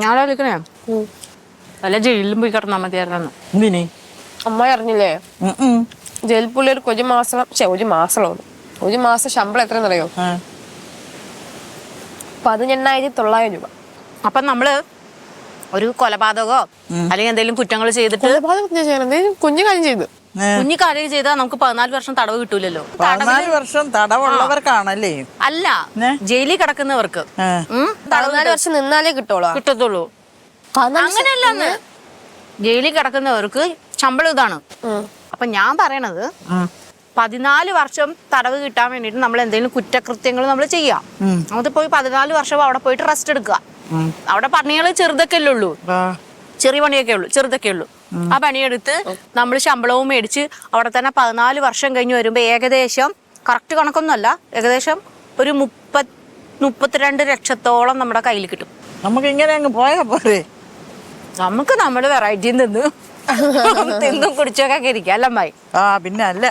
ഞാൻ വിളിക്കണേ വല്ല ജയിലിലും പോയി കിടന്നാ മതിയായിരുന്നു. എന്തിനി? അമ്മ അറിഞ്ഞില്ലേ ജയിൽ പുള്ളിയൊരു ഒരു മാസം ശമ്പളം എത്രയെന്നറിയോ? 18,900 രൂപ. അപ്പൊ നമ്മള് ഒരു കൊലപാതകോ അല്ലെങ്കിൽ എന്തെങ്കിലും കുറ്റങ്ങൾ ചെയ്തിട്ട് കുഞ്ഞു കാര്യം ചെയ്തു കുഞ്ഞു കാര്യം ചെയ്താൽ നമുക്ക് 14 വർഷം തടവ് കിട്ടൂലല്ലോ. 14 വർഷം തടവുള്ളവർക്കാണല്ലേ? അല്ല, ജയിലിൽ കിടക്കുന്നവർക്ക് 14 വർഷം നിന്നാലേ കിട്ടത്തുള്ളൂ. അങ്ങനെയല്ലെന്ന്, ജയിലിൽ കിടക്കുന്നവർക്ക് ശമ്പളം ഇതാണ്. അപ്പൊ ഞാൻ പറയണത് 14 വർഷം തടവ് കിട്ടാൻ വേണ്ടിട്ട് നമ്മൾ എന്തെങ്കിലും കുറ്റകൃത്യങ്ങൾ നമ്മൾ ചെയ്യാം. നമുക്ക് പോയി 14 വർഷം അവിടെ പോയിട്ട് റെസ്റ്റ് എടുക്കുക. അവിടെ പണികൾ ചെറുതൊക്കെ ഉള്ളൂ, ചെറിയ ചെറുതൊക്കെ ഉള്ളൂ. ആ പണിയെടുത്ത് നമ്മൾ ശമ്പളവും മേടിച്ച് അവിടെ തന്നെ 14 വർഷം കഴിഞ്ഞ് വരുമ്പോ ഏകദേശം, കറക്റ്റ് കണക്കൊന്നുമല്ല, ഏകദേശം ഒരു 32 ലക്ഷത്തോളം നമ്മുടെ കയ്യിൽ കിട്ടും. നമുക്ക് ഇങ്ങനെ അങ്ങ് പോയാ പോരെ? നമുക്ക് നമ്മുടെ വെറൈറ്റി തിന്നും കുടിച്ചൊക്കെ ഇരിക്കാം അല്ലമ്മായി. പിന്നെ അല്ല